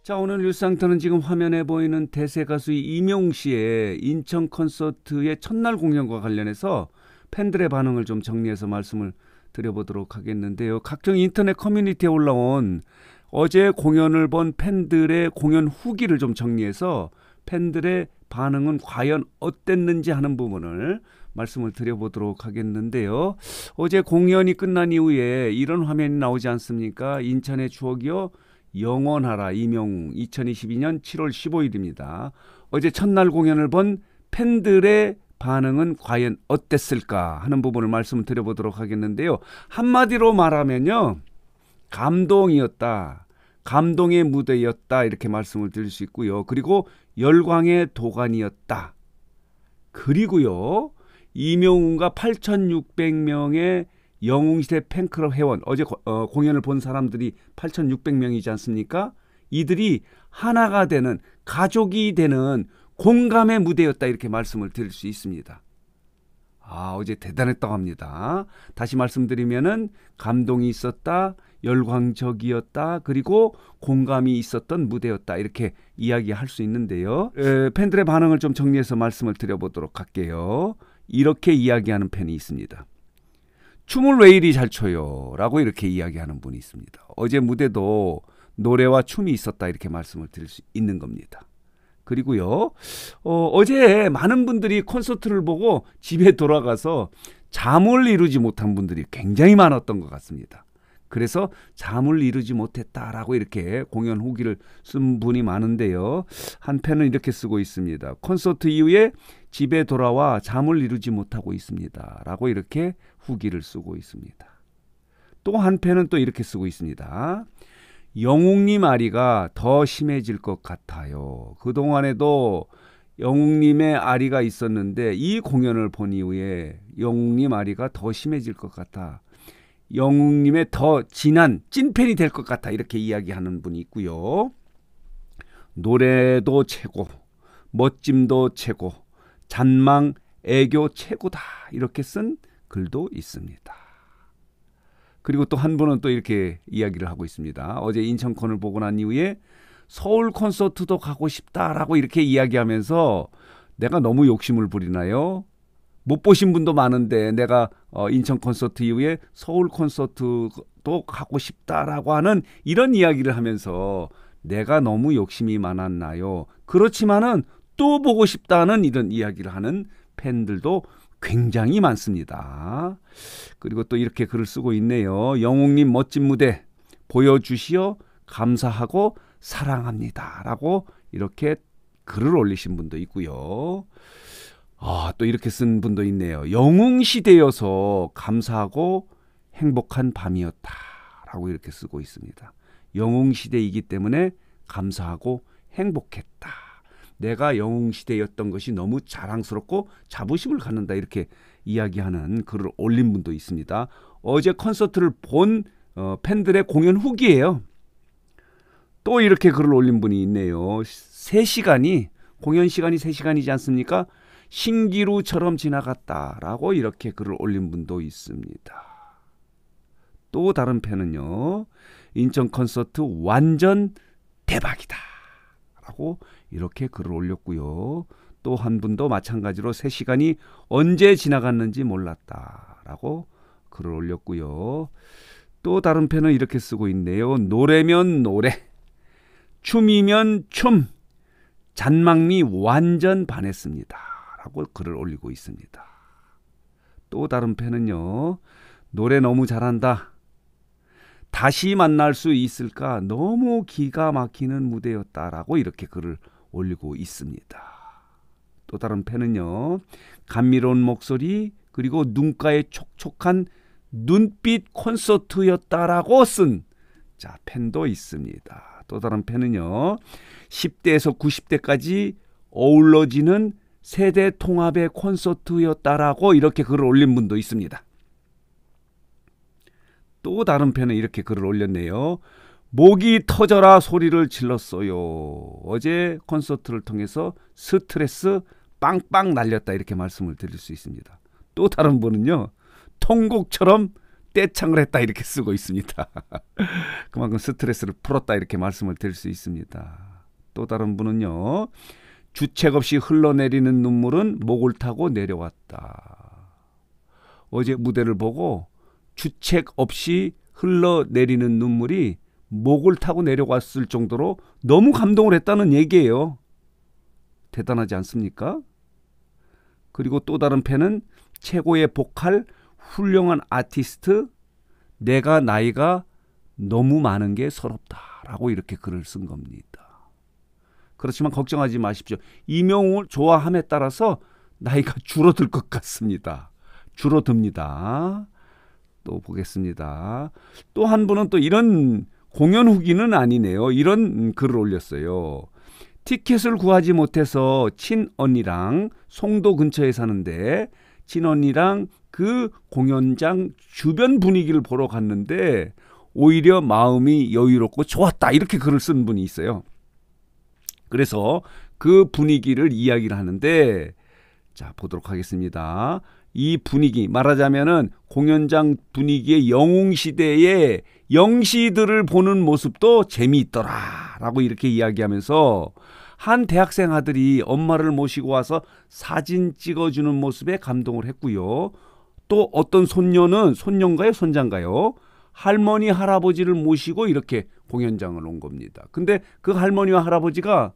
자, 오늘 뉴스상터는 지금 화면에 보이는 대세 가수 이명웅 씨의 인천 콘서트의 첫날 공연과 관련해서 팬들의 반응을 좀 정리해서 말씀을 드려보도록 하겠는데요. 각종 인터넷 커뮤니티에 올라온 어제 공연을 본 팬들의 공연 후기를 좀 정리해서 팬들의 반응은 과연 어땠는지 하는 부분을 말씀을 드려보도록 하겠는데요. 어제 공연이 끝난 이후에 이런 화면이 나오지 않습니까? 인천의 추억이요 영원하라 이명웅 2022년 7월 15일입니다. 어제 첫날 공연을 본 팬들의 반응은 과연 어땠을까 하는 부분을 말씀을 드려보도록 하겠는데요. 한마디로 말하면요. 감동이었다. 감동의 무대였다. 이렇게 말씀을 드릴 수 있고요. 그리고 열광의 도가니였다. 그리고요. 이명웅과 8,600명의 영웅시대 팬클럽 회원, 어제 공연을 본 사람들이 8,600명이지 않습니까? 이들이 하나가 되는, 가족이 되는 공감의 무대였다 이렇게 말씀을 드릴 수 있습니다. 어제 대단했다고 합니다. 다시 말씀드리면은 감동이 있었다, 열광적이었다, 그리고 공감이 있었던 무대였다 이렇게 이야기할 수 있는데요. 팬들의 반응을 좀 정리해서 말씀을 드려보도록 할게요. 이렇게 이야기하는 팬이 있습니다. 춤을 왜 이리 잘 춰요? 라고 이렇게 이야기하는 분이 있습니다. 어제 무대도 노래와 춤이 있었다 이렇게 말씀을 드릴 수 있는 겁니다. 그리고요. 어제 많은 분들이 콘서트를 보고 집에 돌아가서 잠을 이루지 못한 분들이 굉장히 많았던 것 같습니다. 그래서 잠을 이루지 못했다라고 이렇게 공연 후기를 쓴 분이 많은데요. 한 팬은 이렇게 쓰고 있습니다. 콘서트 이후에 집에 돌아와 잠을 이루지 못하고 있습니다. 라고 이렇게 후기를 쓰고 있습니다. 또 한 팬은 또 이렇게 쓰고 있습니다. 영웅님 아리가 더 심해질 것 같아요. 그동안에도 영웅님의 아리가 있었는데 이 공연을 본 이후에 영웅님 아리가 더 심해질 것 같아. 영웅님의 더 진한 찐팬이 될 것 같아 이렇게 이야기하는 분이 있고요. 노래도 최고, 멋짐도 최고, 잔망, 애교 최고다 이렇게 쓴 글도 있습니다. 그리고 또 한 분은 또 이렇게 이야기를 하고 있습니다. 어제 인천콘을 보고 난 이후에 서울 콘서트도 가고 싶다라고 이렇게 이야기하면서 내가 너무 욕심을 부리나요? 못 보신 분도 많은데 내가 인천 콘서트 이후에 서울 콘서트도 가고 싶다라고 하는 이런 이야기를 하면서 내가 너무 욕심이 많았나요? 그렇지만은 또 보고 싶다는 이런 이야기를 하는 팬들도 굉장히 많습니다. 그리고 또 이렇게 글을 쓰고 있네요. 영웅님 멋진 무대 보여주시어 감사하고 사랑합니다. 라고 이렇게 글을 올리신 분도 있고요. 또 이렇게 쓴 분도 있네요. 영웅시대여서 감사하고 행복한 밤이었다. 라고 이렇게 쓰고 있습니다. 영웅시대이기 때문에 감사하고 행복했다. 내가 영웅시대였던 것이 너무 자랑스럽고 자부심을 갖는다. 이렇게 이야기하는 글을 올린 분도 있습니다. 어제 콘서트를 본 팬들의 공연 후기예요. 또 이렇게 글을 올린 분이 있네요. 3시간이, 공연 시간이 3시간이지 않습니까? 신기루처럼 지나갔다라고 이렇게 글을 올린 분도 있습니다. 또 다른 팬은요. 인천 콘서트 완전 대박이다 라고 이렇게 글을 올렸고요. 또 한 분도 마찬가지로 3시간이 언제 지나갔는지 몰랐다 라고 글을 올렸고요. 또 다른 팬은 이렇게 쓰고 있네요. 노래면 노래, 춤이면 춤, 잔망미 완전 반했습니다. 라고 글을 올리고 있습니다. 또 다른 팬은요. 노래 너무 잘한다. 다시 만날 수 있을까? 너무 기가 막히는 무대였다라고 이렇게 글을 올리고 있습니다. 또 다른 팬은요. 감미로운 목소리 그리고 눈가에 촉촉한 눈빛 콘서트였다라고 쓴 팬도 있습니다. 또 다른 팬은요. 10대에서 90대까지 어우러지는 세대 통합의 콘서트였다라고 이렇게 글을 올린 분도 있습니다. 또 다른 팬은 이렇게 글을 올렸네요. 목이 터져라 소리를 질렀어요. 어제 콘서트를 통해서 스트레스 빵빵 날렸다 이렇게 말씀을 드릴 수 있습니다. 또 다른 분은요. 통곡처럼 떼창을 했다 이렇게 쓰고 있습니다. 그만큼 스트레스를 풀었다 이렇게 말씀을 드릴 수 있습니다. 또 다른 분은요. 주책 없이 흘러내리는 눈물은 목을 타고 내려왔다. 어제 무대를 보고 주책 없이 흘러내리는 눈물이 목을 타고 내려왔을 정도로 너무 감동을 했다는 얘기예요. 대단하지 않습니까? 그리고 또 다른 팬은 최고의 보컬, 훌륭한 아티스트, 내가 나이가 너무 많은 게 서럽다라고 이렇게 글을 쓴 겁니다. 그렇지만 걱정하지 마십시오. 이명웅을 좋아함에 따라서 나이가 줄어들 것 같습니다. 줄어듭니다. 또 보겠습니다. 또 한 분은 또 이런 공연 후기는 아니네요. 이런 글을 올렸어요. 티켓을 구하지 못해서 친언니랑 송도 근처에 사는데 친언니랑 그 공연장 주변 분위기를 보러 갔는데 오히려 마음이 여유롭고 좋았다. 이렇게 글을 쓴 분이 있어요. 그래서 그 분위기를 이야기를 하는데 자 보도록 하겠습니다. 이 분위기 말하자면은 공연장 분위기의 영웅시대의 영시들을 보는 모습도 재미있더라 라고 이렇게 이야기하면서 한 대학생 아들이 엄마를 모시고 와서 사진 찍어주는 모습에 감동을 했고요. 또 어떤 손녀는 손녀인가요? 손자인가요? 할머니 할아버지를 모시고 이렇게 공연장을 온 겁니다. 근데 그 할머니와 할아버지가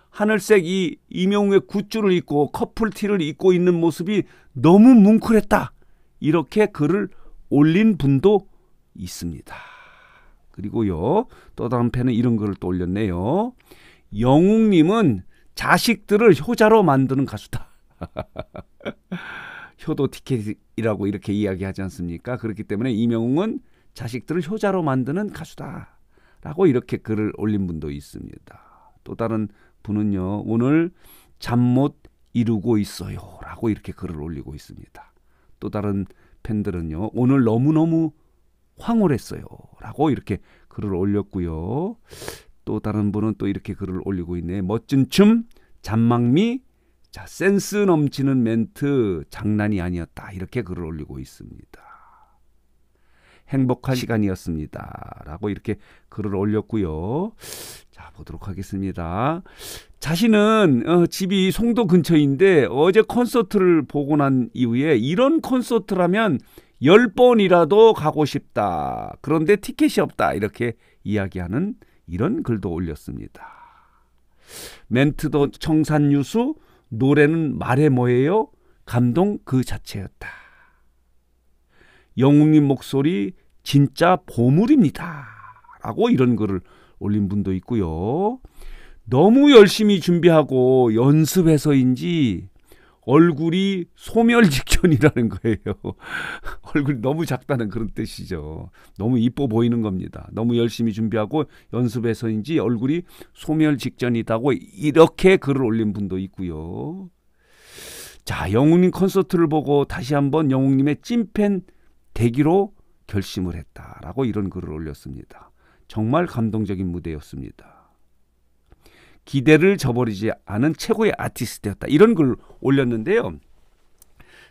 하늘색 이 이명웅의 굿즈를 입고 커플티를 입고 있는 모습이 너무 뭉클했다. 이렇게 글을 올린 분도 있습니다. 그리고요. 또 다른 팬은 이런 글을 또 올렸네요. 영웅님은 자식들을 효자로 만드는 가수다. 효도 티켓이라고 이렇게 이야기하지 않습니까? 그렇기 때문에 이명웅은 자식들을 효자로 만드는 가수다. 라고 이렇게 글을 올린 분도 있습니다. 또 다른 분은요. 오늘 잠 못 이루고 있어요. 라고 이렇게 글을 올리고 있습니다. 또 다른 팬들은요. 오늘 너무너무 황홀했어요. 라고 이렇게 글을 올렸고요. 또 다른 분은 또 이렇게 글을 올리고 있네. 멋진 춤, 잔망미, 자 센스 넘치는 멘트, 장난이 아니었다. 이렇게 글을 올리고 있습니다. 행복한 시간이었습니다. 라고 이렇게 글을 올렸고요. 자 보도록 하겠습니다. 자신은 집이 송도 근처인데 어제 콘서트를 보고 난 이후에 이런 콘서트라면 10번이라도 가고 싶다. 그런데 티켓이 없다. 이렇게 이야기하는 이런 글도 올렸습니다. 멘트도 청산유수, 노래는 말해 뭐예요? 감동 그 자체였다. 영웅님 목소리 진짜 보물입니다. 라고 이런 글을 올린 분도 있고요. 너무 열심히 준비하고 연습해서인지 얼굴이 소멸 직전이라는 거예요. 얼굴이 너무 작다는 그런 뜻이죠. 너무 이뻐 보이는 겁니다. 너무 열심히 준비하고 연습해서인지 얼굴이 소멸 직전이다고 이렇게 글을 올린 분도 있고요. 자, 영웅님 콘서트를 보고 다시 한번 영웅님의 찐팬 되기로 결심을 했다라고 이런 글을 올렸습니다. 정말 감동적인 무대였습니다. 기대를 저버리지 않은 최고의 아티스트였다. 이런 글 올렸는데요.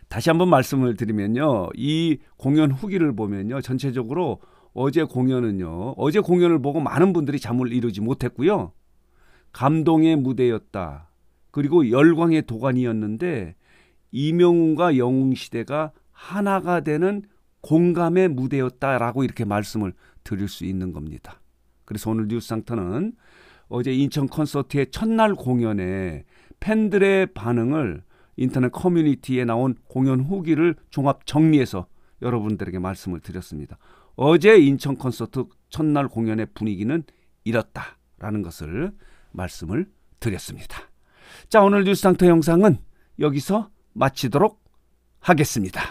다시 한번 말씀을 드리면요. 이 공연 후기를 보면요. 전체적으로 어제 공연을 보고 많은 분들이 잠을 이루지 못했고요. 감동의 무대였다. 그리고 열광의 도가니였는데 이명웅과 영웅시대가 하나가 되는 공감의 무대였다라고 이렇게 말씀을 드릴 수 있는 겁니다. 그래서 오늘 뉴스상터는 어제 인천 콘서트의 첫날 공연에 팬들의 반응을 인터넷 커뮤니티에 나온 공연 후기를 종합 정리해서 여러분들에게 말씀을 드렸습니다. 어제 인천 콘서트 첫날 공연의 분위기는 이렇다라는 것을 말씀을 드렸습니다. 자, 오늘 뉴스상터 영상은 여기서 마치도록 하겠습니다.